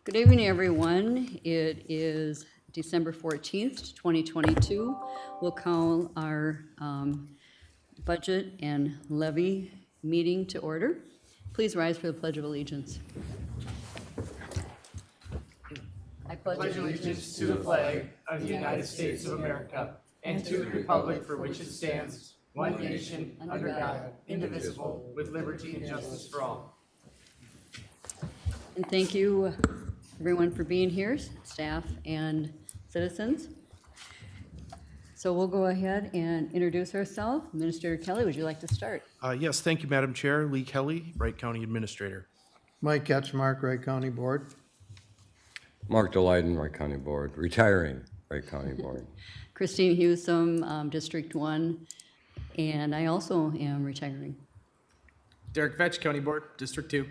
Good evening, everyone. It is December 14th, 2022. We'll call our budget and levy meeting to order. Please rise for the Pledge of Allegiance. I pledge allegiance to the flag of the United States of America and to the republic for which it stands, one nation, under God, indivisible, with liberty and justice for all. And thank you, everyone, for being here, staff and citizens. So we'll go ahead and introduce ourselves. Administrator Kelly, would you like to start? Yes, thank you, Madam Chair. Lee Kelly, Wright County Administrator. Mike Ketchmark, Wright County Board. Mark DeLayden, Wright County Board, retiring Wright County Board. Christine Hewsome, District 1, and I also am retiring. Derek Vetch, County Board, District 2.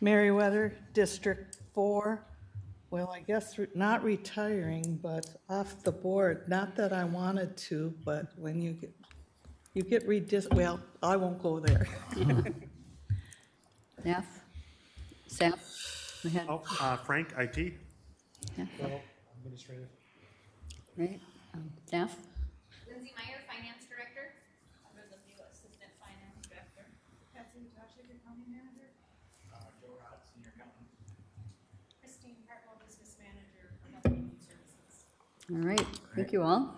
Meriwether, District 4. Well, I guess not retiring, but off the board. Not that I wanted to, but when you get well, I won't go there. Staff, go ahead. Frank, IT. Yeah. Well, administrative. Right. Staff. Lindsay Meyer, Finance Director. Levy, Assistant Finance Director. Patsy Joshua, County Manager. Joe Rod, Senior Accountant. Christine Hartwell, Business Manager for Health and Human Services. All right. Thank you all.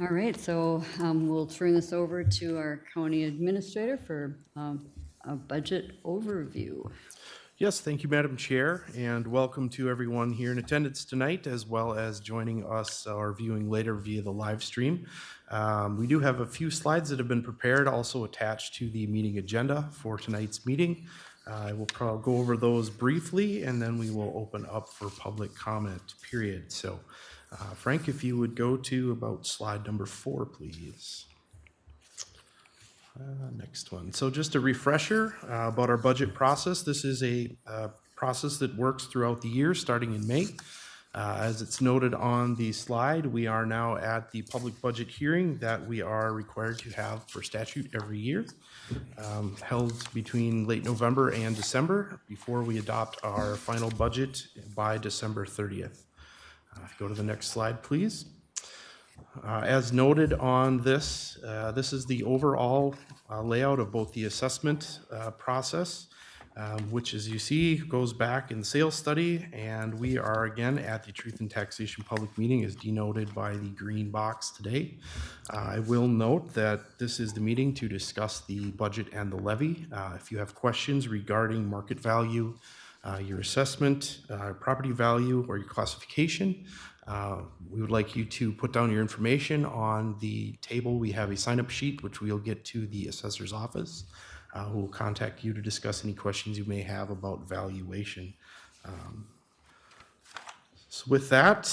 All right. So we'll turn this over to our County Administrator for a budget overview. Yes, thank you, Madam Chair, and welcome to everyone here in attendance tonight, as well as joining us or viewing later via the live stream. We do have a few slides that have been prepared, also attached to the meeting agenda for tonight's meeting. I will probably go over those briefly, and then we will open up for public comment, period. So, Frank, if you would go to about slide number 4, please. Next one. So just a refresher about our budget process. This is a process that works throughout the year, starting in May. As it's noted on the slide, we are now at the public budget hearing that we are required to have for statute every year, held between late November and December before we adopt our final budget by December 30th. Go to the next slide, please. As noted on this, this is the overall layout of both the assessment process, which, as you see, goes back in the sales study, and we are again at the Truth and Taxation public meeting as denoted by the green box today. I will note that this is the meeting to discuss the budget and the levy. If you have questions regarding market value, your assessment, property value, or your classification, we would like you to put down your information on the table. We have a sign-up sheet, which we'll get to the assessor's office, who will contact you to discuss any questions you may have about valuation. So with that,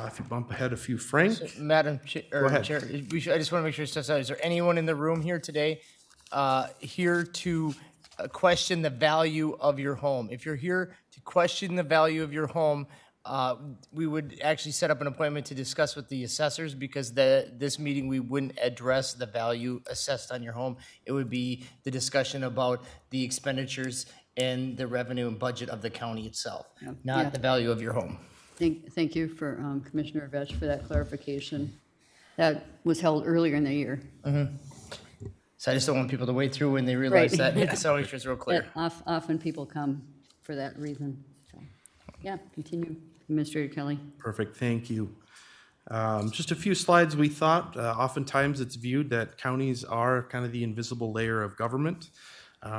if you bump ahead a few, Frank. So, Madam Chair, I just want to make sure it's out. Is there anyone in the room here today here to question the value of your home? If you're here to question the value of your home, we would actually set up an appointment to discuss with the assessors, because this meeting we wouldn't address the value assessed on your home. It would be the discussion about the expenditures and the revenue and budget of the county itself, not the value of your home. Thank you for Commissioner Vetch for that clarification. That was held earlier in the year. Mm-hmm. So I just don't want people to wait through when they realize Right. that. So it's real clear. Often people come for that reason. So, yeah, continue, Administrator Kelly. Perfect, thank you. Just a few slides. We thought oftentimes it's viewed that counties are kind of the invisible layer of government.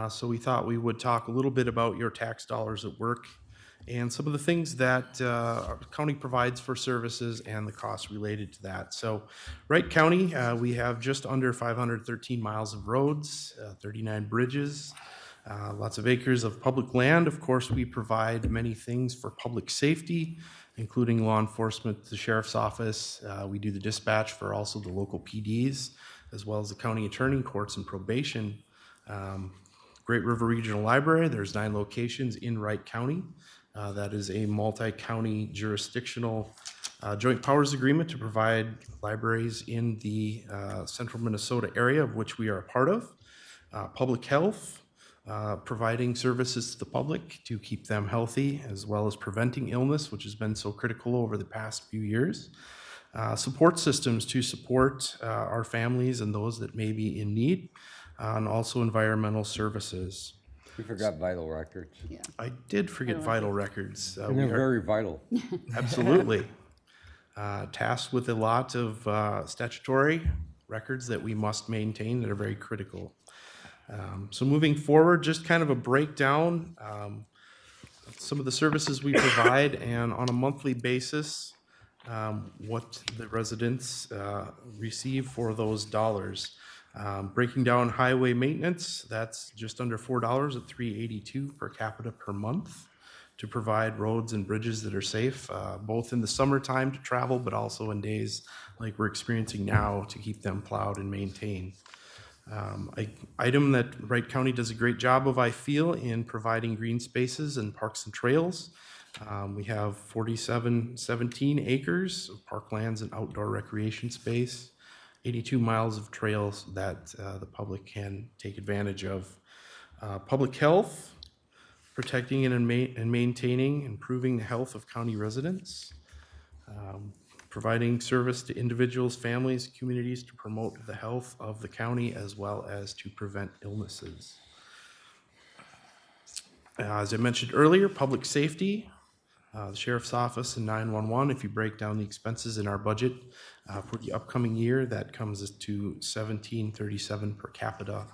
So we thought we would talk a little bit about your tax dollars at work and some of the things that our county provides for services and the costs related to that. So Wright County, we have just under 513 miles of roads, 39 bridges, lots of acres of public land. Of course, we provide many things for public safety, including law enforcement, the sheriff's office. We do the dispatch for also the local PDs, as well as the county attorney, courts, and probation. Great River Regional Library, there's 9 locations in Wright County. That is a multi-county jurisdictional joint powers agreement to provide libraries in the central Minnesota area, of which we are a part of. Public health, providing services to the public to keep them healthy, as well as preventing illness, which has been so critical over the past few years. Support systems to support our families and those that may be in need, and also environmental services. We forgot vital records. Yeah. I did forget vital records. And they're very vital. Absolutely. Tasked with a lot of statutory records that we must maintain that are very critical. So moving forward, just kind of a breakdown, some of the services we provide, and on a monthly basis, what the residents receive for those dollars. Breaking down highway maintenance, that's just under $4 at $3.82 per capita per month to provide roads and bridges that are safe, both in the summertime to travel, but also in days like we're experiencing now to keep them plowed and maintained. An item that Wright County does a great job of, I feel, in providing green spaces and parks and trails. We have 17 acres of parklands and outdoor recreation space, 82 miles of trails that the public can take advantage of. Public health, protecting and maintaining, improving the health of county residents. Providing service to individuals, families, communities to promote the health of the county as well as to prevent illnesses. As I mentioned earlier, public safety, the Sheriff's Office and 911, if you break down the expenses in our budget for the upcoming year, that comes to $17.37 per capita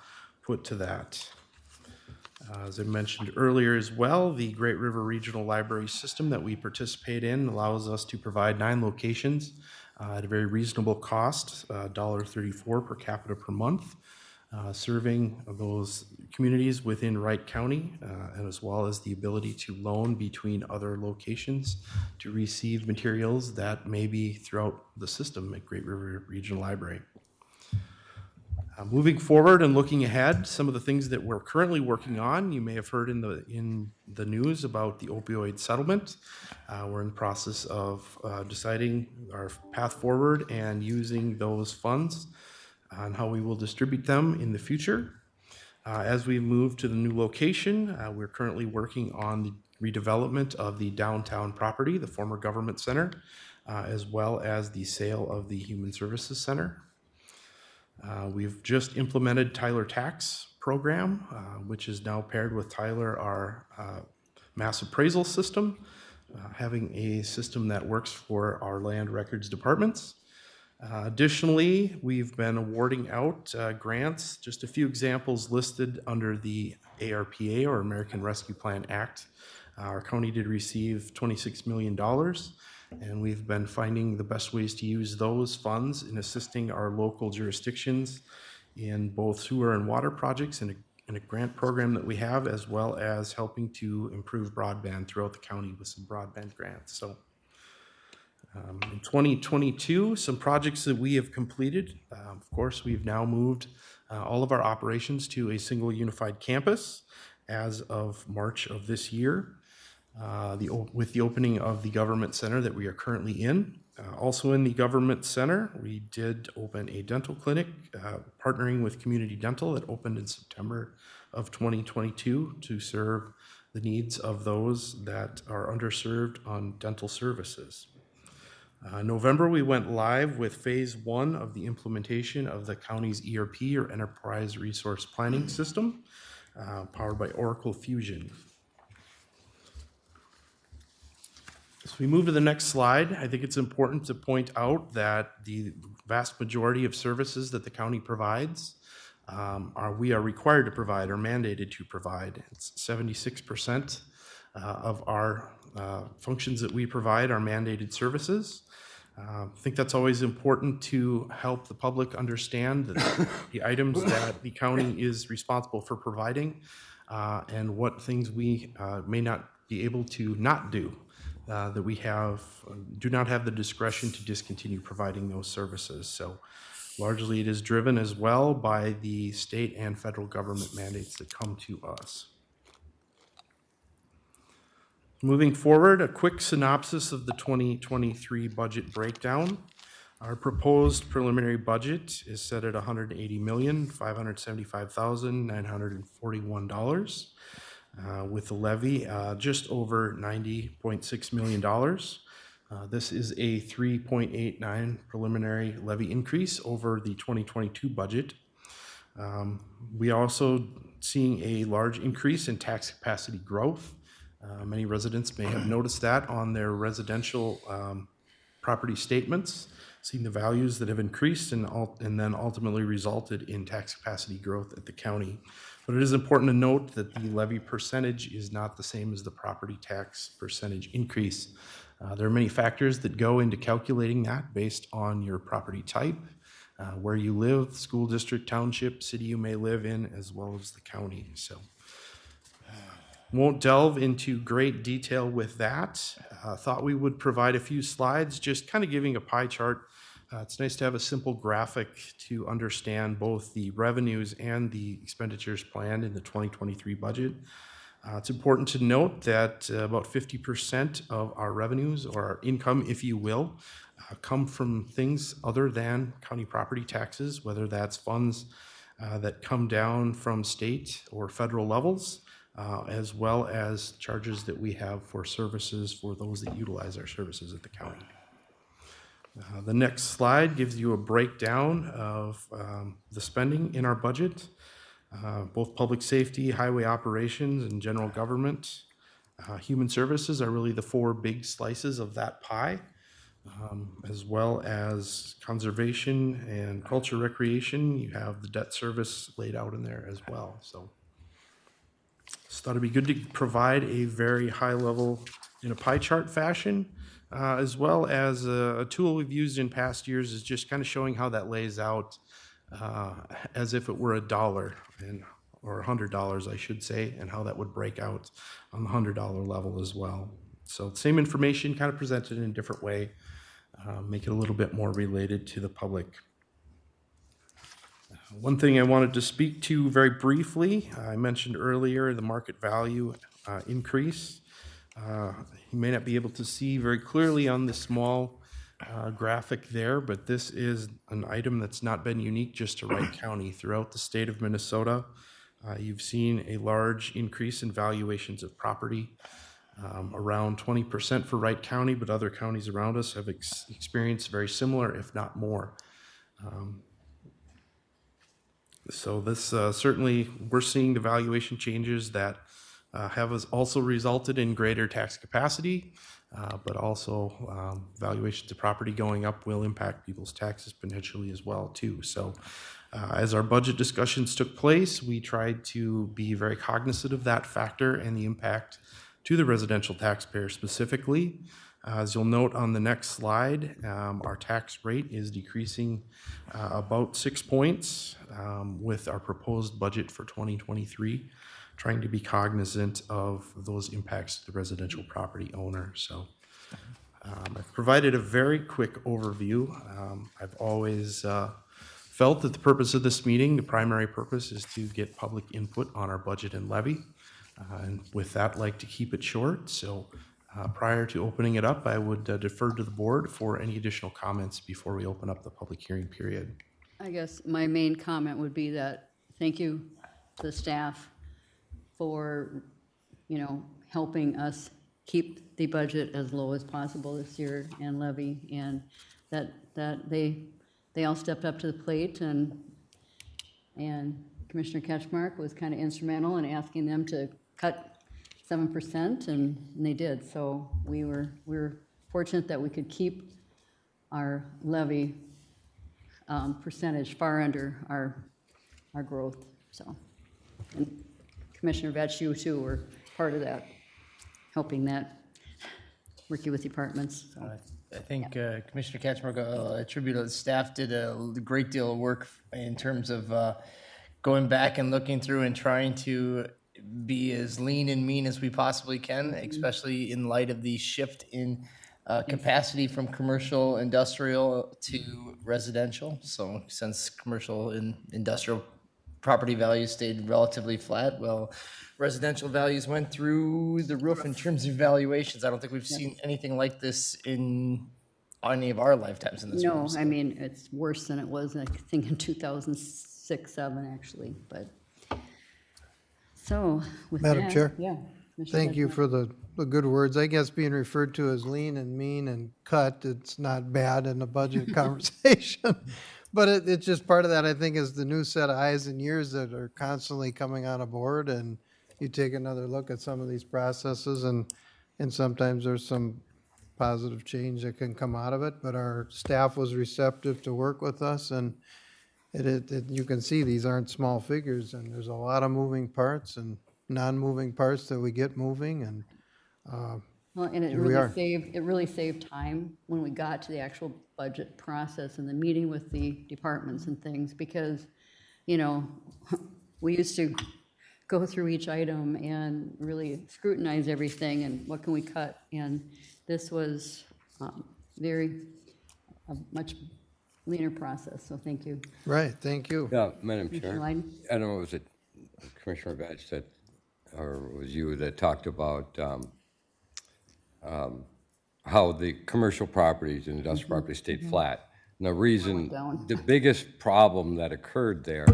put to that. As I mentioned earlier as well, the Great River Regional Library System that we participate in allows us to provide 9 locations at a very reasonable cost, $1.34 per capita per month, serving those communities within Wright County, and as well as the ability to loan between other locations to receive materials that may be throughout the system at Great River Regional Library. Moving forward and looking ahead, some of the things that we're currently working on, you may have heard in the news about the opioid settlement. We're in the process of deciding our path forward and using those funds on how we will distribute them in the future. As we move to the new location, we're currently working on the redevelopment of the downtown property, the former government center, as well as the sale of the Human Services Center. We've just implemented Tyler Tax program, which is now paired with Tyler, our mass appraisal system, having a system that works for our land records departments. Additionally, we've been awarding out grants, just a few examples listed under the ARPA, or American Rescue Plan Act. Our county did receive $26 million. And we've been finding the best ways to use those funds in assisting our local jurisdictions in both sewer and water projects in a grant program that we have, as well as helping to improve broadband throughout the county with some broadband grants. So in 2022, some projects that we have completed. Of course, we've now moved all of our operations to a single unified campus as of March of this year. With the opening of the government center that we are currently in. Also in the government center, we did open a dental clinic, partnering with Community Dental that opened in September of 2022 to serve the needs of those that are underserved on dental services. In November, we went live with phase 1 of the implementation of the county's ERP, or Enterprise Resource Planning System, powered by Oracle Fusion. As we move to the next slide, I think it's important to point out that the vast majority of services that the county provides we are required to provide or mandated to provide. It's 76% of our functions that we provide are mandated services. I think that's always important to help the public understand that the items that the county is responsible for providing and what things we may not be able to not do. That we do not have the discretion to discontinue providing those services. So largely it is driven as well by the state and federal government mandates that come to us. Moving forward, a quick synopsis of the 2023 budget breakdown. Our proposed preliminary budget is set at $180,575,941, with the levy just over $90.6 million. This is a 3.89 preliminary levy increase over the 2022 budget. We also seeing a large increase in tax capacity growth. Many residents may have noticed that on their residential property statements, seeing the values that have increased and then ultimately resulted in tax capacity growth at the county. But it is important to note that the levy percentage is not the same as the property tax percentage increase. There are many factors that go into calculating that based on your property type, where you live, school district, township, city you may live in, as well as the county. So won't delve into great detail with that. Thought we would provide a few slides, just kind of giving a pie chart. It's nice to have a simple graphic to understand both the revenues and the expenditures planned in the 2023 budget. It's important to note that about 50% of our revenues, or our income, if you will, come from things other than county property taxes, whether that's funds that come down from state or federal levels, as well as charges that we have for services for those that utilize our services at the county. The next slide gives you a breakdown of the spending in our budget. Both public safety, highway operations, and general government. Human services are really the four big slices of that pie, as well as conservation and culture recreation. You have the debt service laid out in there as well. So just thought it'd be good to provide a very high level in a pie chart fashion, as well as a tool we've used in past years is just kind of showing how that lays out as if it were $1 or $100, I should say, and how that would break out on the $100 level as well. So same information kind of presented in a different way, make it a little bit more related to the public. One thing I wanted to speak to very briefly, I mentioned earlier the market value increase. You may not be able to see very clearly on the small graphic there, but this is an item that's not been unique just to Wright County. Throughout the state of Minnesota, you've seen a large increase in valuations of property, around 20% for Wright County, but other counties around us have experienced very similar, if not more. So this certainly, we're seeing the valuation changes that have also resulted in greater tax capacity, but also valuations of property going up will impact people's taxes potentially as well too. So as our budget discussions took place, we tried to be very cognizant of that factor and the impact to the residential taxpayer specifically. As you'll note on the next slide, our tax rate is decreasing about 6 points with our proposed budget for 2023, trying to be cognizant of those impacts to the residential property owner. So I've provided a very quick overview. I've always felt that the purpose of this meeting, the primary purpose, is to get public input on our budget and levy. And with that, like to keep it short. So prior to opening it up, I would defer to the board for any additional comments before we open up the public hearing period. I guess my main comment would be that thank you to the staff for, helping us keep the budget as low as possible this year and levy, and that they all stepped up to the plate, and Commissioner Ketchmark was kind of instrumental in asking them to cut 7%, and they did. So we were fortunate that we could keep our levy percentage far under our growth. So, and Commissioner Vetch, you too were part of that, helping that, working with departments. So. I think Commissioner Ketchmark, attribute staff did a great deal of work in terms of going back and looking through and trying to be as lean and mean as we possibly can, especially in light of the shift in capacity from commercial industrial to residential. So since commercial and industrial property values stayed relatively flat, well, residential values went through the roof in terms of valuations. I don't think we've seen anything like this in any of our lifetimes in this room. No, so. I mean, it's worse than it was, I think, in 2006, 7, actually, but. So, with that. Madam Chair? Yeah. Commissioner Thank you Benjamin. for the good words. I guess being referred to as lean and mean and cut, it's not bad in a budget conversation. But it's just part of that, I think, is the new set of eyes and ears that are constantly coming on board, and you take another look at some of these processes, and sometimes there's some positive change that can come out of it, but our staff was receptive to work with us, and you can see these aren't small figures, and there's a lot of moving parts and non-moving parts that we get moving, and Well, and Here we are. it really saved time when we got to the actual budget process and the meeting with the departments and things, because, you know, we used to go through each item and really scrutinize everything and what can we cut, and this was a much leaner process, so thank you. right, thank you. Yeah, Madam Commissioner Chair. Lydon? I don't know, was it Commissioner Batch that, or was you that talked about how the commercial properties and industrial properties stayed flat? And the reason, down. the biggest problem that occurred there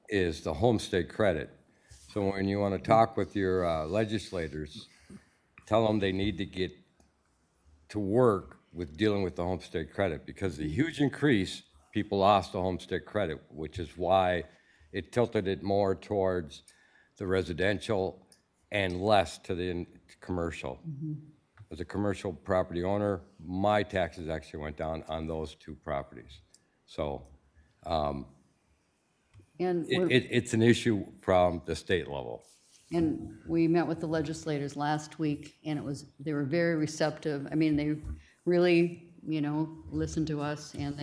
is the homestead credit. So when you want to talk with your legislators, tell them they need to get to work with dealing with the homestead credit, because the huge increase, people lost the homestead credit, which is why it tilted it more towards the residential and less to the commercial. As a commercial property owner, my taxes actually went down on those two properties. So And it's an issue from the state level. And we met with the legislators last week, and they were very receptive. I mean, they really, you know, listened to us, and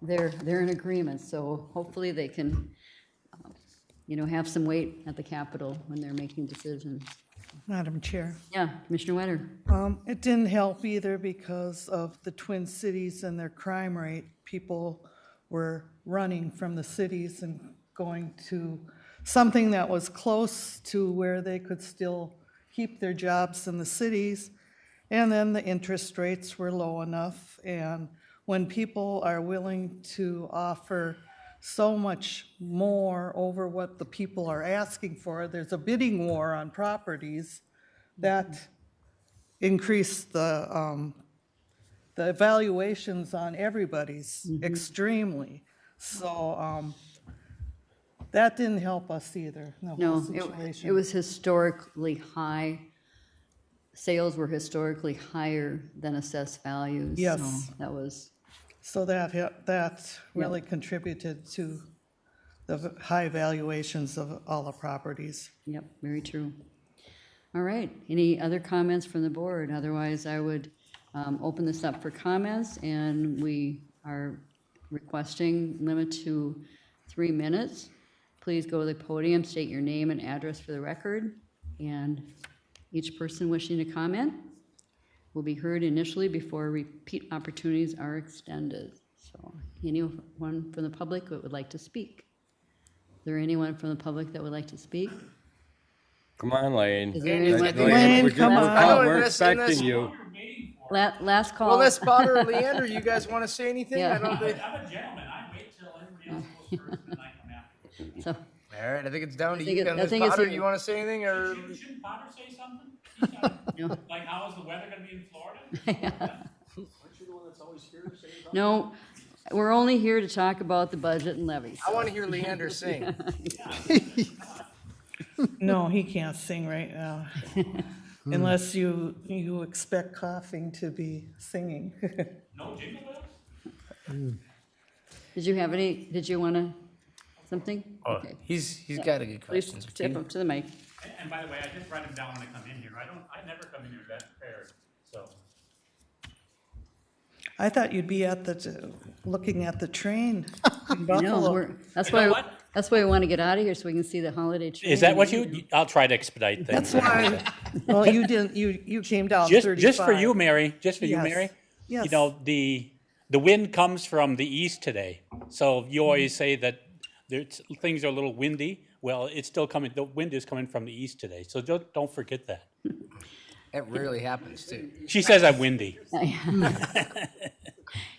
they're in agreement. So hopefully they can, you know, have some weight at the Capitol when they're making decisions. Madam Chair. Yeah, Commissioner Wetter. It didn't help either because of the Twin Cities and their crime rate. People were running from the cities and going to something that was close to where they could still keep their jobs in the cities. And then the interest rates were low enough. And when people are willing to offer so much more over what the people are asking for, there's a bidding war on properties that increase the evaluations on everybody's extremely. So that didn't help us either, the whole No, situation. it was historically high. Sales were historically higher than assessed values. Yes. So that was, So that really contributed to the high valuations of all the properties. yep, very true. All right, any other comments from the board? Otherwise, I would open this up for comments, and we are requesting limit to 3 minutes. Please go to the podium, state your name and address for the record, and each person wishing to comment will be heard initially before repeat opportunities are extended. So, anyone from the public that would like to speak? Is there anyone from the public that would like to speak? Come on, Lane. Is there anyone? Lane, come on. We're expecting you. Last call. Well, Les Potter or Leander, you guys want to say anything? Yeah. I don't think. I'm a gentleman, I wait till everybody else goes first, and then I come after. So, All right, I think it's down to think you. it- I Les think it's Potter, a- you want to say anything, or Shouldn't Potter say something? He's got- Like, how is the weather gonna be in Florida? no, we're only here to talk about the budget and levies. I want to hear Leander sing. No, he can't sing right now, unless you expect coughing to be singing. No jingle bells? Did you want to, something? Oh, Okay. he's got a good Please question. step up to the mic. And by the way, I just write them down when I come in here. I never come in here that prepared, so. I thought you'd be looking at the train in No, Buffalo. that's You know why, what? that's why we want to get out of here so we can see the holiday train. Is that what I'll try to expedite things. That's why, well, you didn't, you came down 35. Just for you, Mary, just for you, Yes. Mary. Yes. You know, the wind comes from the east today. So you always say that things are a little windy. Well, it's still coming, the wind is coming from the east today. So don't forget that. That rarely happens, too. She says I'm windy.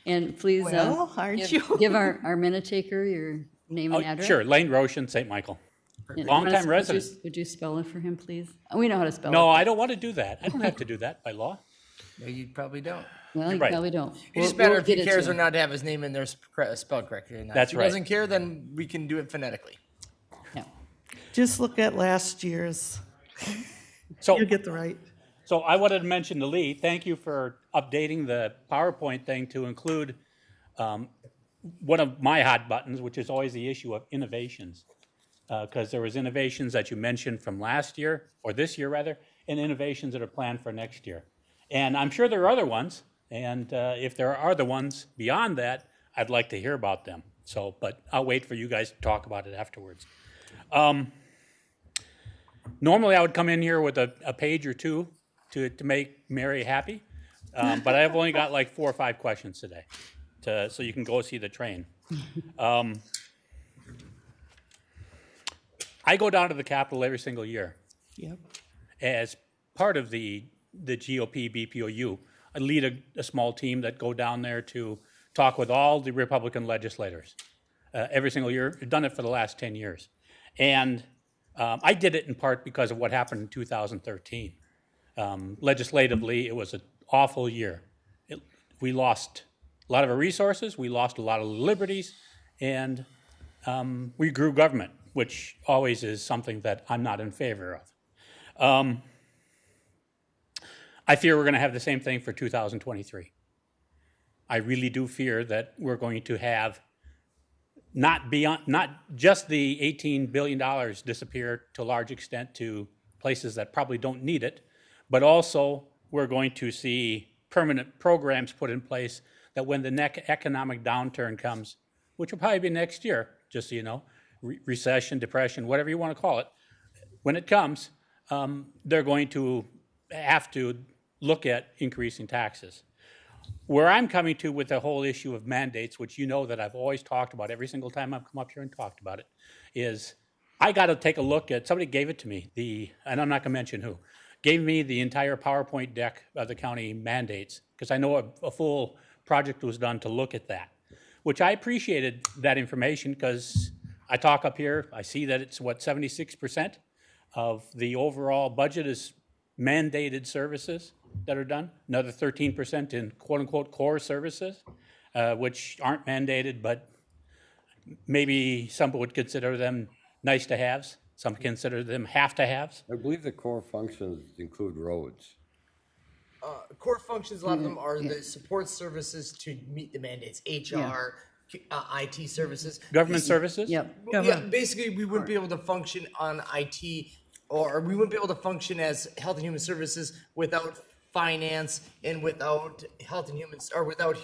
And please Well, aren't you? give our minute taker your name and Oh, address. sure, Lane Roshan, St. Michael. And Longtime resident. Would you spell it for him, please? We know how to spell it. No, I don't want to do that. I don't have to do that by law. No, you probably don't. Well, you right. probably don't. It just matter if he cares or not to have his name in there spelled correctly or not. That's if he right. doesn't care, then we can do it phonetically. Yeah. Just look at last year's. So, You get the right. so I wanted to mention to Lee, thank you for updating the PowerPoint thing to include one of my hot buttons, which is always the issue of innovations. Because there was innovations that you mentioned from last year, or this year rather, and innovations that are planned for next year. And I'm sure there are other ones, and if there are other ones beyond that, I'd like to hear about them. So, but I'll wait for you guys to talk about it afterwards. Normally I would come in here with a page or two to make Mary happy, but I've only got like 4 or 5 questions today, so you can go see the train. I go down to the Capitol every single year. Yep. As part of the GOP BPOU, I lead a small team that go down there to talk with all the Republican legislators every single year. I've done it for the last 10 years. And I did it in part because of what happened in 2013. Legislatively, it was an awful year. We lost a lot of our resources, we lost a lot of liberties, and we grew government, which always is something that I'm not in favor of. I fear we're going to have the same thing for 2023. I really do fear that we're going to have not just the $18 billion disappear to a large extent to places that probably don't need it, but also we're going to see permanent programs put in place that when the next economic downturn comes, which will probably be next year, just so you know, recession, depression, whatever you want to call it, when it comes, they're going to have to look at increasing taxes. Where I'm coming to with the whole issue of mandates, which you know that I've always talked about every single time I've come up here and talked about it, is I got to take a look at, somebody gave it to me, and I'm not going to mention who, gave me the entire PowerPoint deck of the county mandates, because I know a full project was done to look at that, which I appreciated that information because I talk up here, I see that it's 76% of the overall budget is mandated services that are done, another 13% in quote-unquote core services, which aren't mandated, but maybe some would consider them nice to haves, some consider them have to haves. I believe the core functions include roads. Core functions, a lot of them are the support services to meet the mandates, HR, IT services. Government services? Yep. Yeah, basically, we wouldn't be able to function on IT, or we wouldn't be able to function as Health and Human Services without finance and without health and humans, or without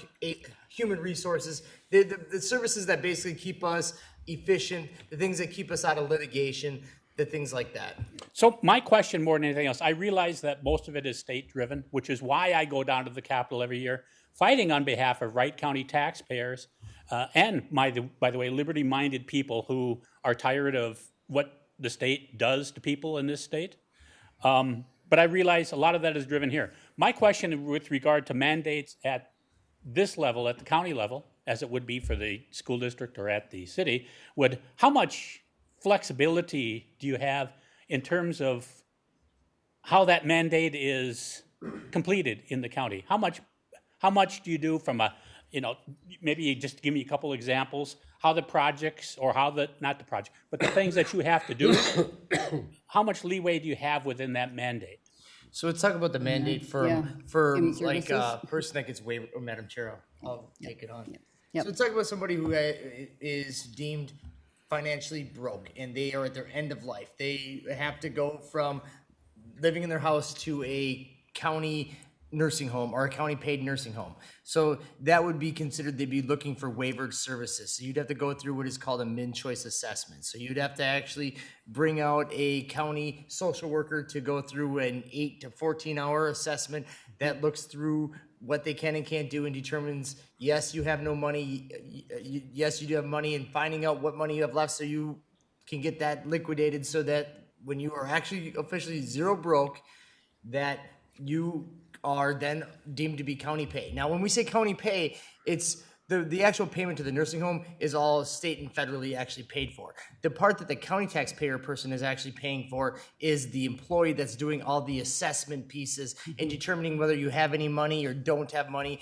human resources. The services that basically keep us efficient, the things that keep us out of litigation, the things like that. So my question more than anything else, I realize that most of it is state-driven, which is why I go down to the Capitol every year, fighting on behalf of Wright County taxpayers and, by the way, liberty-minded people who are tired of what the state does to people in this state. But I realize a lot of that is driven here. My question with regard to mandates at this level, at the county level, as it would be for the school district or at the city, how much flexibility do you have in terms of how that mandate is completed in the county? How much do you do from maybe just give me a couple examples, how the projects, or not the project, but the things that you have to do, how much leeway do you have within that mandate? So let's talk about the mandate for Human like services. a person that gets waived, or Madam Chair, I'll take it on. Yep. So let's talk about somebody who is deemed financially broke and they are at their end of life. They have to go from living in their house to a county nursing home or a county paid nursing home. So that would be considered, they'd be looking for waivered services. So you'd have to go through what is called a min-choice assessment. So you'd have to actually bring out a county social worker to go through an 8 to 14-hour assessment that looks through what they can and can't do and determines, yes, you have no money, yes, you do have money, and finding out what money you have left so you can get that liquidated so that when you are actually officially zero broke, that you are then deemed to be county pay. Now, when we say county pay, it's the actual payment to the nursing home is all state and federally actually paid for. The part that the county taxpayer person is actually paying for is the employee that's doing all the assessment pieces and determining whether you have any money or don't have money,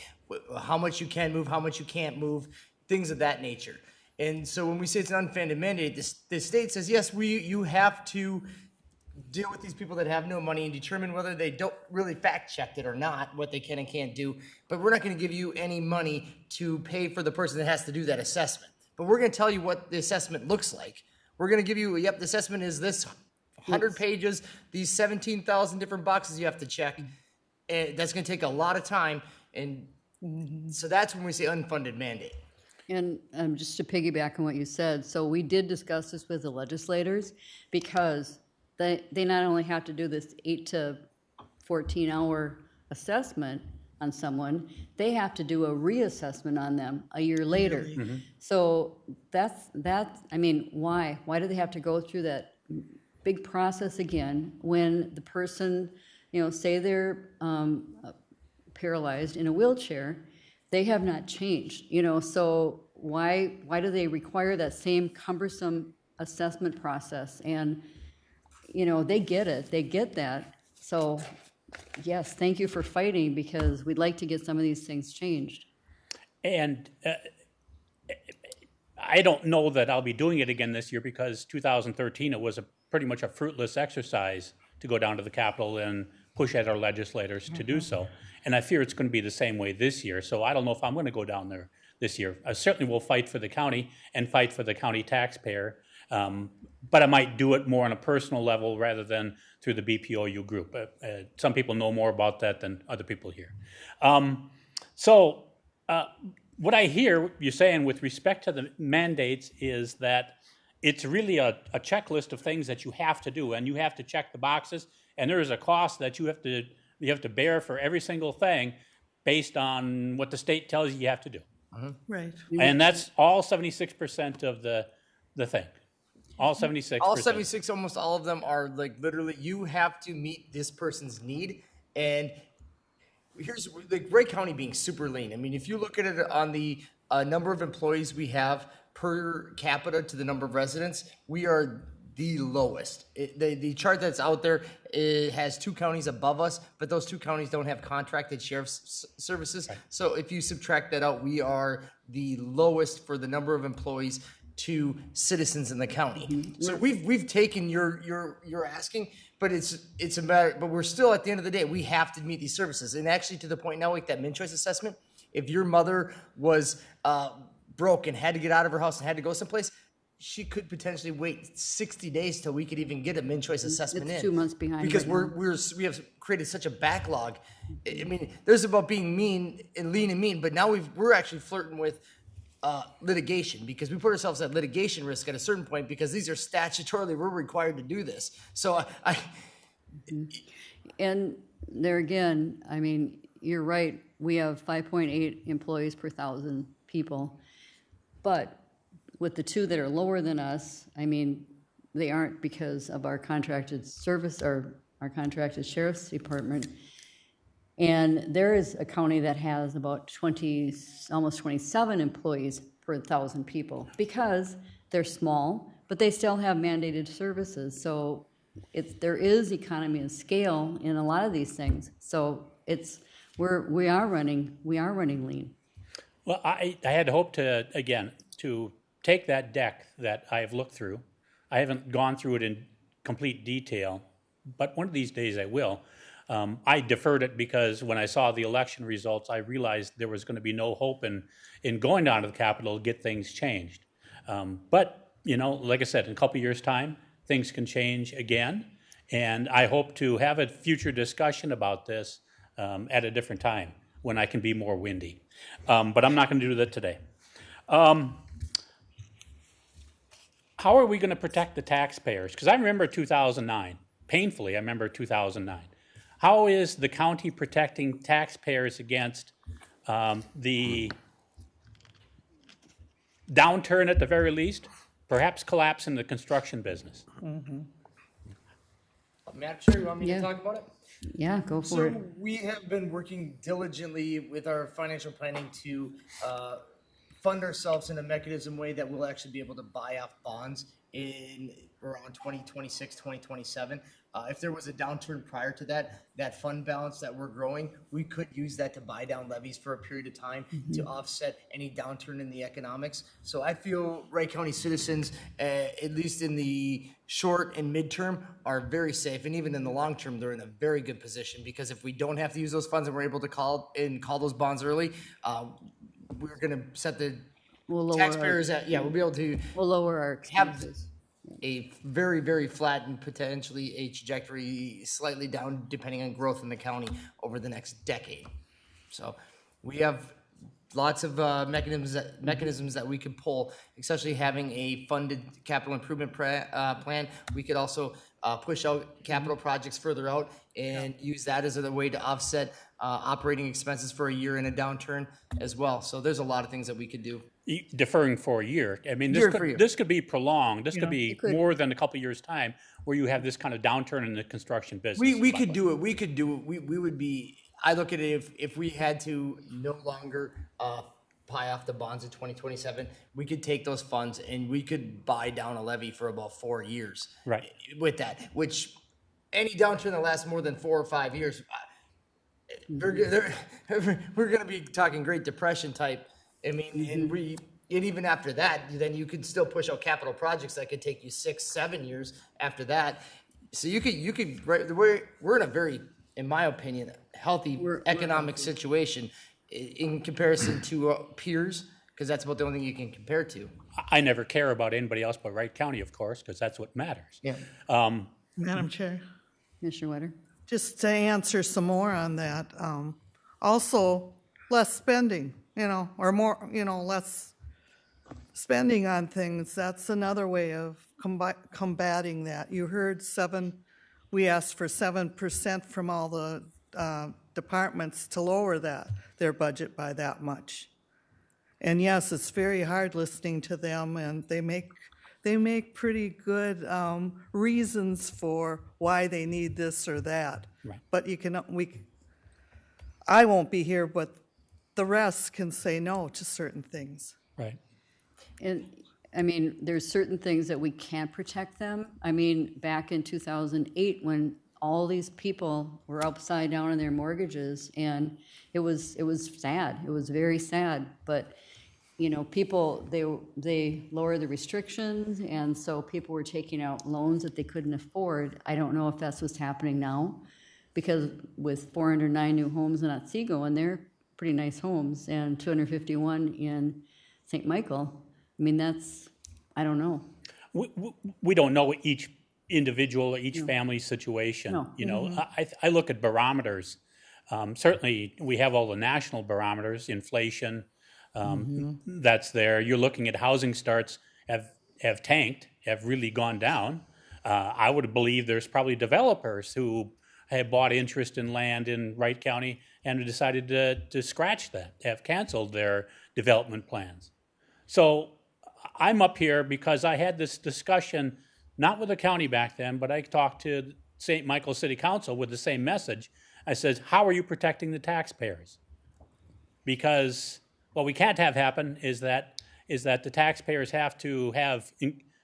how much you can move, how much you can't move, things of that nature. And so when we say it's an unfunded mandate, the state says, yes, you have to deal with these people that have no money and determine whether they don't really fact check it or not, what they can and can't do. But we're not going to give you any money to pay for the person that has to do that assessment. But we're going to tell you what the assessment looks like. We're going to give you, yep, the assessment is this 100 pages, these 17,000 different boxes you have to check. And that's going to take a lot of time. And so that's when we say unfunded mandate. And just to piggyback on what you said, so we did discuss this with the legislators because they not only have to do this 8 to 14 hour assessment on someone, they have to do a reassessment on them a year later. Mm-hmm. So that's, I mean, why? Why do they have to go through that big process again when the person, you know, say they're paralyzed in a wheelchair, they have not changed, you know, so why do they require that same cumbersome assessment process? And you know, they get it. They get that. So, yes, thank you for fighting because we'd like to get some of these things changed. And I don't know that I'll be doing it again this year because 2013, it was pretty much a fruitless exercise to go down to the Capitol and push at our legislators to do so. And I fear it's going to be the same way this year. So I don't know if I'm going to go down there this year. I certainly will fight for the county and fight for the county taxpayer. But I might do it more on a personal level rather than through the BPOU group. Some people know more about that than other people here. What I hear you saying with respect to the mandates is that it's really a checklist of things that you have to do, and you have to check the boxes, and there is a cost that you have to bear for every single thing based on what the state tells you have to do. Right. And that's all 76% of the thing. All 76%. All 76, almost all of them are like literally, you have to meet this person's need. And here's like Wright County being super lean. I mean, if you look at it on the number of employees we have per capita to the number of residents, we are the lowest. The chart that's out there, it has 2 counties above us, but those 2 counties don't have contracted sheriff's services. Right. So if you subtract that out, we are the lowest for the number of employees to citizens in the county. Mm-hmm. So we've taken your asking, but it's a matter, but we're still at the end of the day, we have to meet these services. And actually to the point now, like that min-choice assessment, if your mother was broke and had to get out of her house and had to go someplace, she could potentially wait 60 days till we could even get a min-choice assessment it's 2 months behind because right we have created such a backlog. I mean, there's about being mean and lean and mean, but now we're actually flirting with litigation because we put ourselves at litigation risk at a certain point because these are statutorily, we're required to do this. So and there again, I mean, you're right. We have 5.8 employees per 1,000 people, but with the 2 that are lower than us, I mean, they aren't because of our contracted service or our contracted sheriff's department. And there is a county that has about almost 27 employees per 1,000 people because they're small, but they still have mandated services. So there is economy of scale in a lot of these things. So we are running lean. Well, I had hoped to take that deck that I've looked through. I haven't gone through it in complete detail, but one of these days I will. I deferred it because when I saw the election results, I realized there was going to be no hope in going down to the Capitol to get things changed. But, you know, like I said, in a couple years' time, things can change again. And I hope to have a future discussion about this at a different time when I can be more windy. But I'm not going to do that today. How are we going to protect the taxpayers? Because I remember 2009. Painfully, I remember 2009. How is the county protecting taxpayers against the downturn at the very least, perhaps collapse in the construction business? Madam Chair, you want me to talk about it? Yeah, go for it. So we have been working diligently with our financial planning to fund ourselves in a mechanism way that we'll actually be able to buy off bonds in around 2026, 2027. If there was a downturn prior to that, that fund balance that we're growing, we could use that to buy down levies for a period of time to offset any downturn in the economics. So I feel Wright County citizens, at least in the short and midterm, are very safe. And even in the long term, they're in a very good position, because if we don't have to use those funds and we're able to call those bonds early, we're going to set the We'll lower taxpayers we'll be able to We'll lower our have expenses. a very, very flat and potentially a trajectory slightly down depending on growth in the county over the next decade. So we have lots of mechanisms that we could pull, especially having a funded capital improvement plan. We could also push out capital projects further out and use that as a way to offset operating expenses for a year in a downturn as well. So there's a lot of things that we could do. Deferring for a year. I mean, this could be prolonged. This could be more than a couple years' time where you have this kind of downturn in the construction business. We could do it. We could do it. We would be, I look at it, if we had to no longer pay off the bonds in 2027, we could take those funds and we could buy down a levy for about 4 years. Right. With that, which any downturn that lasts more than 4 or 5 years, we're going to be talking Great Depression type. I mean, and even after that, then you could still push out capital projects that could take you 6, 7 years after that. So you could we're in a very, in my opinion, healthy economic situation in comparison to peers, because that's about the only thing you can compare to. I never care about anybody else but Wright County, of course, because that's what matters. Yeah. Madam Chair, Commissioner Wetter? just to answer some more on that, also less spending, or more, less spending on things. That's another way of combating that. You heard we asked for 7% from all the departments to lower their budget by that much. And yes, it's very hard listening to them, and they make pretty good reasons for why they need this or that. Right. But I won't be here, but the rest can say no to certain things. Right. And, I mean, there's certain things that we can't protect them. I mean, back in 2008, when all these people were upside down on their mortgages, and it was sad. It was very sad. But, people, they lowered the restrictions, and so people were taking out loans that they couldn't afford. I don't know if that's what's happening now, because with 409 new homes in Otsego, and they're pretty nice homes, and 251 in St. Michael, I mean, I don't know. We don't know each individual or each family's situation. No. I look at barometers. Certainly, we have all the national barometers, inflation, that's there. You're looking at housing starts have tanked, have really gone down. I would believe there's probably developers who have bought interest in land in Wright County and have decided to scratch that, have canceled their development plans. So I'm up here because I had this discussion, not with the county back then, but I talked to St. Michael City Council with the same message. I said, how are you protecting the taxpayers? Because what we can't have happen is that the taxpayers have to have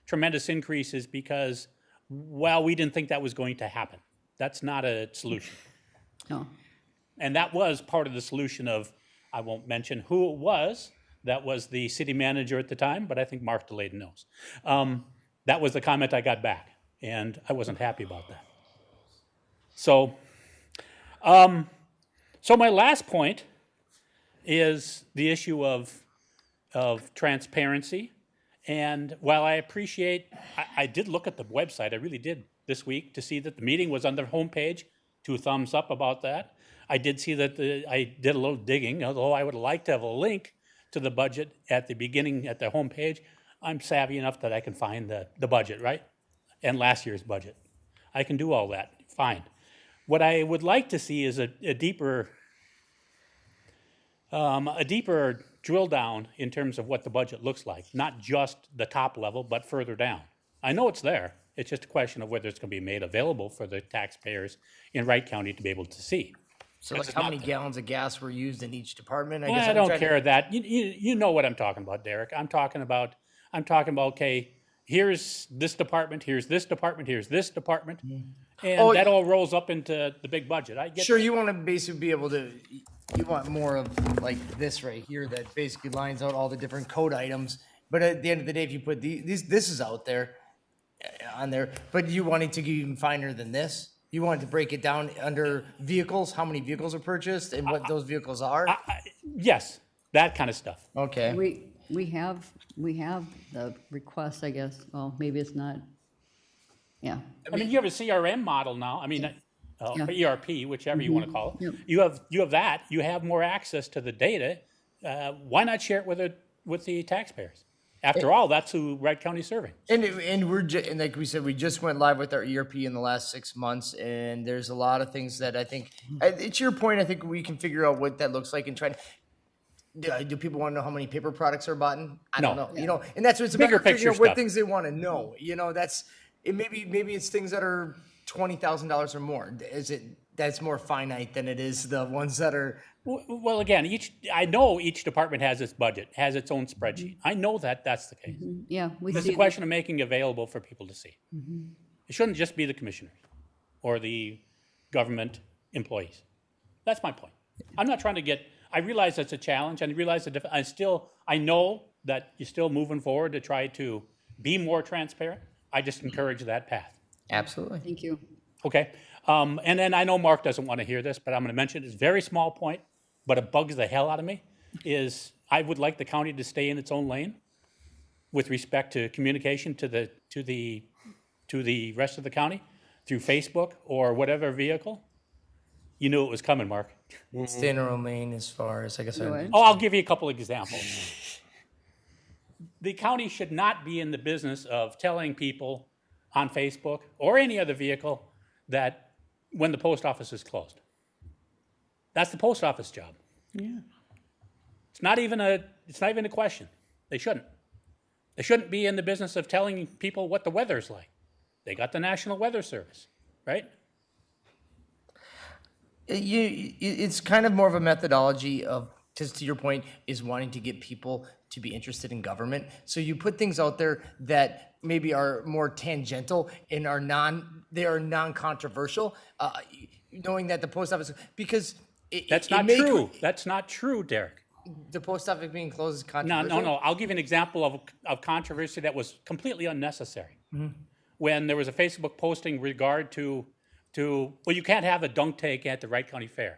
tremendous increases because, well, we didn't think that was going to happen. That's not a solution. No. And that was part of the solution of, I won't mention who it was, that was the city manager at the time, but I think Mark DeLayden knows. That was the comment I got back, and I wasn't happy about that. So my last point is the issue of transparency. And while I appreciate, I did look at the website, I really did this week to see that the meeting was on their homepage. 2 thumbs up about that. I did see that I did a little digging, although I would like to have a link to the budget at the beginning at the homepage. I'm savvy enough that I can find the budget, right? And last year's budget. I can do all that, fine. What I would like to see is a deeper drill down in terms of what the budget looks like, not just the top level, but further down. I know it's there. It's just a question of whether it's going to be made available for the taxpayers in Wright County to be able to see. So like how many gallons of gas were used in each department? Well, I I'm don't trying to- care that. You know what I'm talking about, Derek. I'm talking about, okay, here's this department, here's this department, here's this department. And Oh, that all rolls up into the big budget. I get Sure, you want to basically be able to, you want more of like this right here that basically lines out all the different code items. But at the end of the day, if you put this is out there, on there, but you want it to get even finer than this? You want to break it down under vehicles, how many vehicles are purchased and what those vehicles are? yes, that kind of stuff. Okay. We have the request, I guess, well, maybe it's not, yeah. I mean, you have a CRM model now. I mean, Yeah. ERP, whichever you want to call it. Yep. You have that. You have more access to the data. Why not share it with the taxpayers? After all, that's who Wright County's serving. And and like we said, we just went live with our ERP in the last 6 months, and there's a lot of things that I think, it's your point, I think we can figure out what that looks like and try to, do people want to know how many paper products are bought in? I don't No. know, you know, and that's what's Bigger about figuring picture out what stuff. things they want to know, you know, maybe it's things that are $20,000 or more. That's more finite than it is the ones that are. Well, again, I know each department has its budget, has its own spreadsheet. I know that that's the case. Yeah, we It's see. a question of making it available for people to see. It shouldn't just be the commissioners or the government employees. That's my point. I'm not trying to get. I realize it's a challenge, and I realize that I know that you're still moving forward to try to be more transparent. I just encourage that path. Absolutely. Thank you. Okay. And then I know Mark doesn't want to hear this, but I'm going to mention it. It's a very small point, but it bugs the hell out of me, is I would like the county to stay in its own lane with respect to communication to the rest of the county through Facebook or whatever vehicle. You knew it was coming, Mark. Stay in our own lane as far as, I guess. Go ahead. Oh, I'll give you a couple of examples. The county should not be in the business of telling people on Facebook or any other vehicle that when the post office is closed. That's the post office job. Yeah. It's not even a question. They shouldn't. They shouldn't be in the business of telling people what the weather's like. They got the National Weather Service, right? It's kind of more of a methodology of, just to your point, is wanting to get people to be interested in government. So you put things out there that maybe are more tangential and are non-controversial, knowing that the post office, because That's not true. That's not true, Derek. The post office being closed is No, controversial. no, no. I'll give you an example of controversy that was completely unnecessary. When there was a Facebook posting regard to well, you can't have a dunk tank at the Wright County Fair.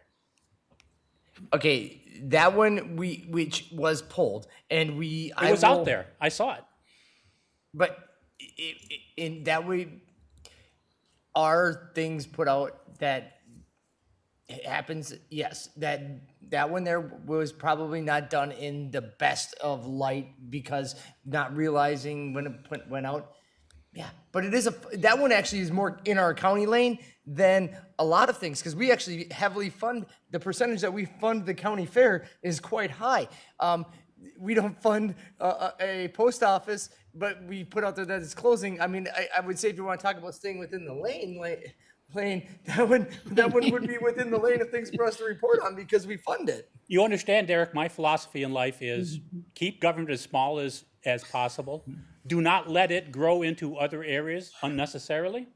Okay, that one which was pulled, and It was out there. I saw it. But in that way, are things put out that it happens? Yes, that one there was probably not done in the best of light because not realizing when it went out. Yeah, but that one actually is more in our county lane than a lot of things because we actually heavily fund, the percentage that we fund the county fair is quite high. We don't fund a post office, but we put out there that it's closing. I mean, I would say if you want to talk about staying within the lane, that one would be within the lane of things for us to report on because we fund it. You understand, Derek, my philosophy in life is keep government as small as possible. Do not let it grow into other areas unnecessarily.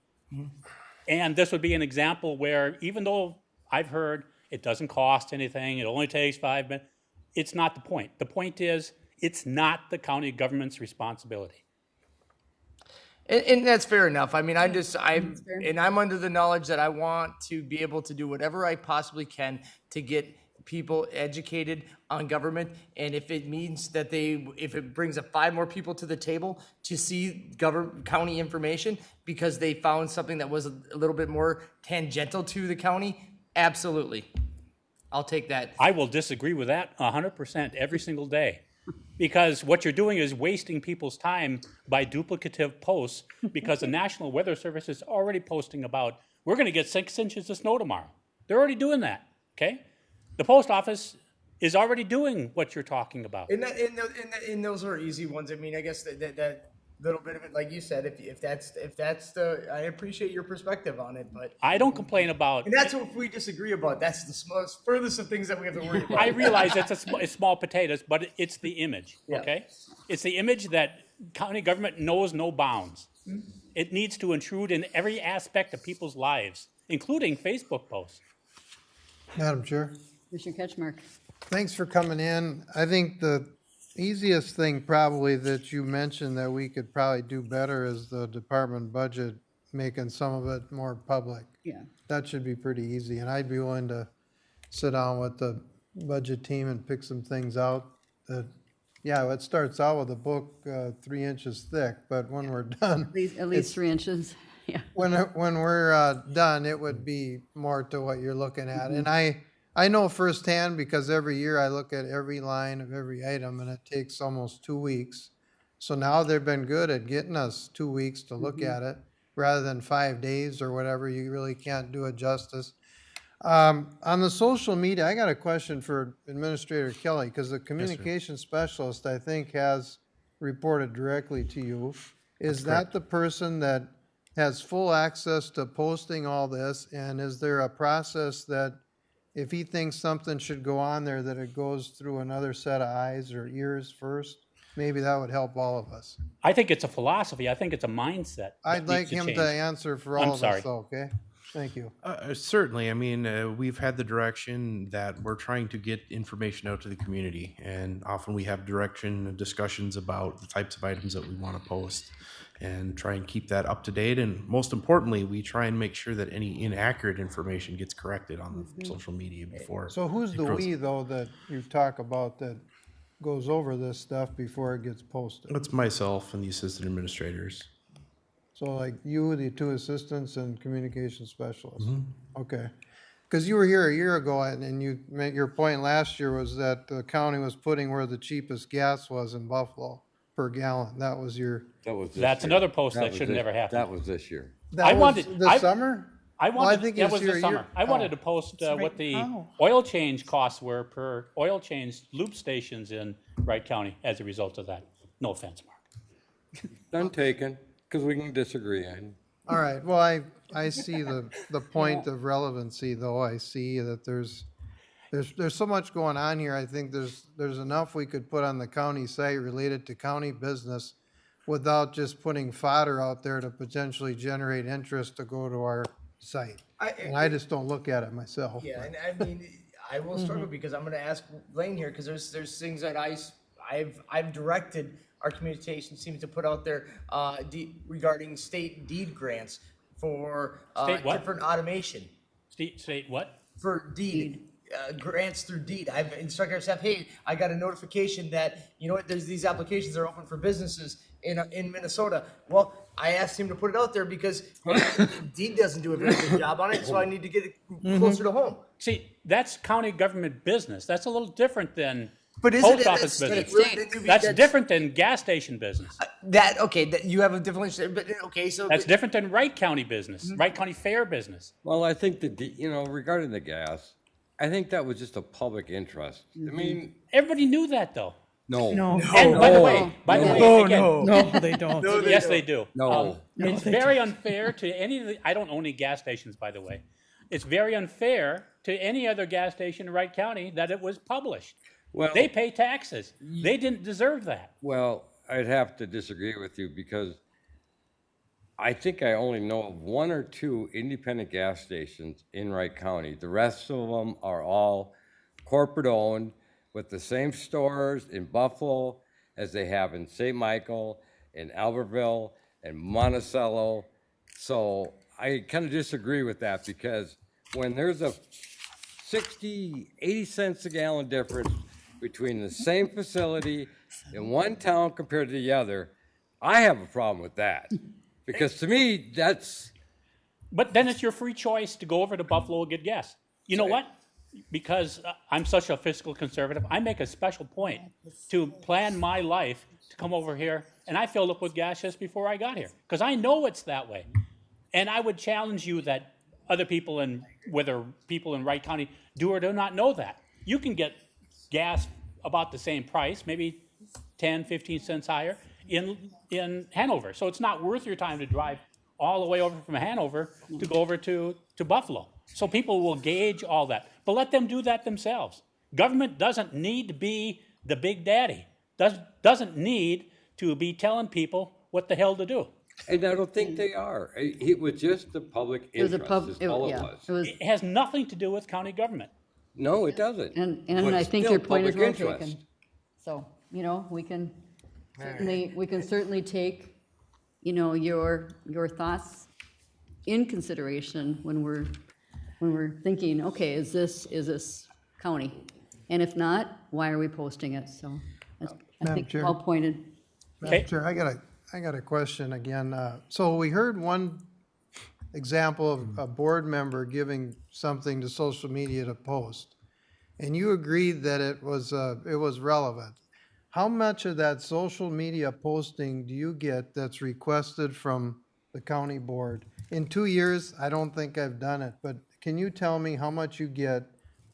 And this would be an example where even though I've heard it doesn't cost anything, it only takes 5 minutes, it's not the point. The point is it's not the county government's responsibility. And that's fair enough. I mean, I'm under the knowledge that I want to be able to do whatever I possibly can to get people educated on government. And if it means that if it brings up 5 more people to the table to see county information because they found something that was a little bit more tangential to the county, absolutely. I'll take that. I will disagree with that 100% every single day. Because what you're doing is wasting people's time by duplicative posts because the National Weather Service is already posting about, we're going to get 6 inches of snow tomorrow. They're already doing that, okay? The post office is already doing what you're talking about. And those are easy ones. I mean, I guess that little bit of it, like you said, if that's I appreciate your perspective on it, but I don't complain about. and that's what we disagree about. That's the most furthest of things that we have to worry about. I realize it's small potatoes, but it's the image, okay? It's the image that county government knows no bounds. It needs to intrude in every aspect of people's lives, including Facebook posts. Madam Chair, Commissioner Ketchmark. thanks for coming in. I think the easiest thing probably that you mentioned that we could probably do better is the department budget, making some of it more public. Yeah. That should be pretty easy, and I'd be willing to sit down with the budget team and pick some things out that, yeah, it starts out with a book 3 inches thick, but when we're done, At least 3 inches. Yeah. when we're done, it would be more to what you're looking at. And I know firsthand, because every year I look at every line of every item, and it takes almost 2 weeks. So now they've been good at getting us 2 weeks to look at it, rather than 5 days or whatever. You really can't do it justice. On the social media, I got a question for Administrator Kelly, because the communication specialist, I think, has reported directly to you. Is that the person that has full access to posting all this? And is there a process that if he thinks something should go on there, that it goes through another set of eyes or ears first? Maybe that would help all of us. I think it's a philosophy. I think it's a mindset. I'd like him to answer for all of us, though, okay? Thank you. Certainly. I mean, we've had the direction that we're trying to get information out to the community, and often we have direction and discussions about the types of items that we want to post and try and keep that up to date. And most importantly, we try and make sure that any inaccurate information gets corrected on the social media before. So who's the we, though, that you talk about that goes over this stuff before it gets posted? That's myself and the assistant administrators. So like you, the 2 assistants, and communication specialists? Okay. Because you were here a year ago, and you made your point last year was that the county was putting where the cheapest gas was in Buffalo per gallon. That was your... That's another post that should never happen. That was this year. That was this summer? I wanted, I think that it's was this your summer. year. I wanted to post what the oil change costs were per oil change loop stations in Wright County as a result of that. No offense, Mark. None taken, because we can disagree. All right, well, I see the point of relevancy, though. I see that there's so much going on here. I think there's enough we could put on the county site related to county business without just putting fodder out there to potentially generate interest to go to our site. And I just don't look at it myself. Yeah, and I mean, I will struggle because I'm going to ask Lane here, because there's things that I've directed our communication team to put out there regarding state deed grants for different automation. State what? For deed. Grants through deed. I've instructed our staff, hey, I got a notification that, you know what, there's these applications that are open for businesses in Minnesota. Well, I asked him to put it out there because deed doesn't do a very good job on it, so I need to get it closer to home. See, that's county government business. That's a little different than But isn't post it, office that's, business. That's different than gas station business. You have a different, but okay, so That's different than Wright County business, Wright County Fair business. Well, I think that, regarding the gas, I think that was just a public interest. I mean, Everybody knew that, though. no. And by the way, again, No, they don't. yes, they do. No. It's very unfair to any of the, I don't own any gas stations, by the way. It's very unfair to any other gas station in Wright County that it was published. Well, They pay taxes. They didn't deserve that. Well, I'd have to disagree with you because I think I only know of 1 or 2 independent gas stations in Wright County. The rest of them are all corporate owned with the same stores in Buffalo as they have in St. Michael, in Albertville, and Monticello. So I kind of disagree with that because when there's a 60, 80 cents a gallon difference between the same facility in one town compared to the other, I have a problem with that. Because to me, that's... But then it's your free choice to go over to Buffalo and get gas. You know what? Because I'm such a fiscal conservative, I make a special point to plan my life to come over here, and I filled up with gas just before I got here. Because I know it's that way. And I would challenge you that other people whether people in Wright County do or do not know that. You can get gas about the same price, maybe 10, 15 cents higher, in Hanover. So it's not worth your time to drive all the way over from Hanover to go over to Buffalo. So people will gauge all that. But let them do that themselves. Government doesn't need to be the big daddy, doesn't need to be telling people what the hell to do. And I don't think they are. It was just the public It was a interest, is all it yeah, was. it was, It has nothing to do with county government. No, it doesn't. and But I think still, your point is well public interest. taken. So, we can certainly take, your thoughts in consideration when we're thinking, okay, is this county? And if not, why are we posting it? So, I Madam think Chair. well pointed. Madam Chair, I got a question again. So we heard one example of a board member giving something to social media to post, and you agreed that it was relevant. How much of that social media posting do you get that's requested from the county board? In 2 years, I don't think I've done it, but can you tell me how much you get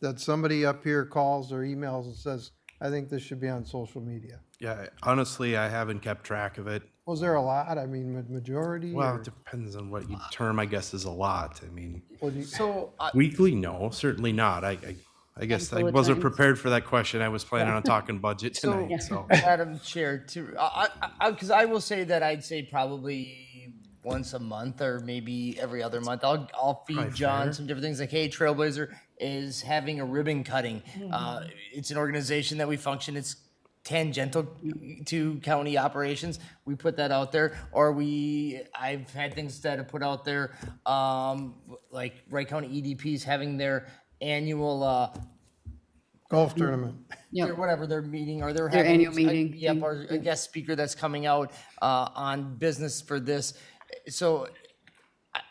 that somebody up here calls or emails and says, I think this should be on social media? Yeah, honestly, I haven't kept track of it. Was there a lot? I mean, majority? Well, or- it depends on what you term, I guess, is a lot. I mean, What do you- So, weekly, no, certainly not. I guess I Handful of wasn't times. prepared for that question. I was planning on talking budget tonight, so. Madam Chair, because I will say that I'd say probably once a month or maybe every other month. I'll feed Probably John fair. some different things. Like, hey, Trailblazer is having a ribbon cutting. It's an organization that we function. It's tangential to county operations. We put that out there, or I've had things that I put out there, like Wright County EDP's having their annual Golf tournament. Yeah. their whatever their meeting or they're Their having annual meeting. Yep, or a guest speaker that's coming out on business for this. So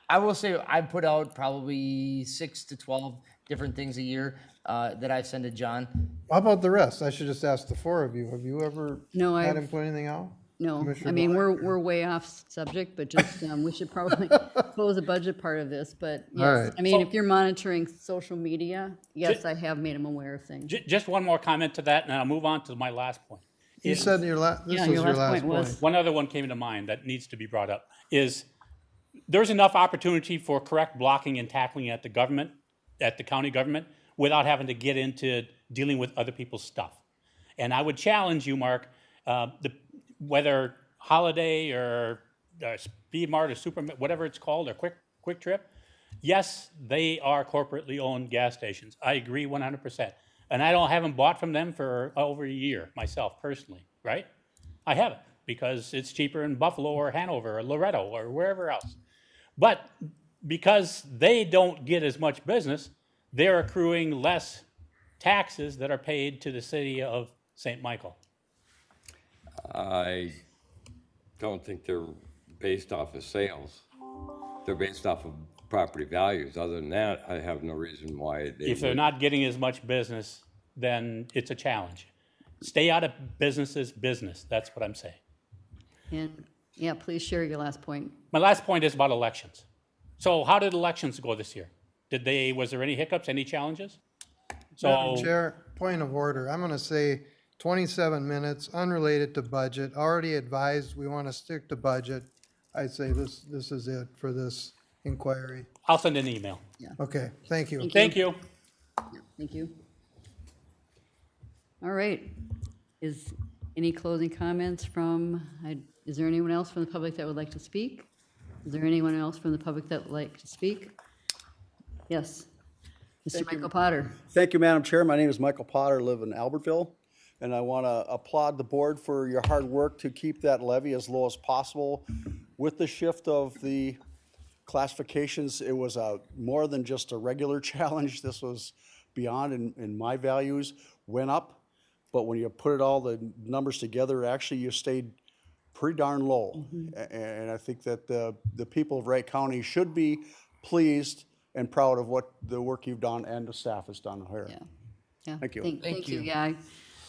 I will say I put out probably 6 to 12 different things a year that I send to John. How about the rest? I should just ask the four of you. Have you ever No, had I've- him put anything out? No, Commissioner I mean, Black? we're way off subject, but just, we should probably close the budget part of this, but All yes. right. I mean, if you're monitoring social media, yes, I have made them aware of things. Just one more comment to that, and I'll move on to my last point. You said this Yeah, was your your last last point was- point. One other one came to mind that needs to be brought up, is there's enough opportunity for correct blocking and tackling at the county government, without having to get into dealing with other people's stuff. And I would challenge you, Mark, whether Holiday or Speed Mart or Super, whatever it's called, or Quick Trip, yes, they are corporately owned gas stations. I agree 100%. And I haven't bought from them for over a year myself personally, right? I haven't, because it's cheaper in Buffalo or Hanover or Loretto or wherever else. But because they don't get as much business, they're accruing less taxes that are paid to the city of St. Michael. I don't think they're based off of sales. They're based off of property values. Other than that, I have no reason why they If they're would. not getting as much business, then it's a challenge. Stay out of business. That's what I'm saying. And, yeah, please share your last point. My last point is about elections. So how did elections go this year? Was there any hiccups, any challenges? Madam So, Chair, point of order. I'm going to say 27 minutes, unrelated to budget, already advised we want to stick to budget. I'd say this is it for this inquiry. I'll send an email. Okay, thank you. Thank you. Thank you. All right. Is any closing comments is there anyone else from the public that would like to speak? Is there anyone else from the public that would like to speak? Yes. Mr. Michael Potter. Thank you, Madam Chair. My name is Michael Potter, live in Albertville, and I want to applaud the board for your hard work to keep that levy as low as possible. With the shift of the classifications, it was more than just a regular challenge. This was beyond, and my values went up, but when you put all the numbers together, actually you stayed pretty darn low. And I think that the people of Wright County should be pleased and proud of what the work you've done and the staff has done here. Yeah. Thank you. Thank you. Yeah,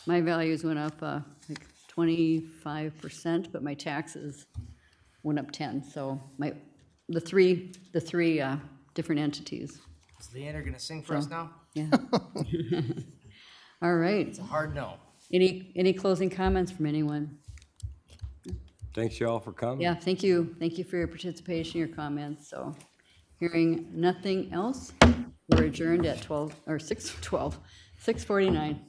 my values went up like 25%, but my taxes went up 10. So the three different entities. Is Leanne going to sing for us now? Yeah. All right. It's a hard no. Any closing comments from anyone? Thanks y'all for coming. Yeah, thank you. Thank you for your participation, your comments. So hearing nothing else, we're adjourned at 6:49.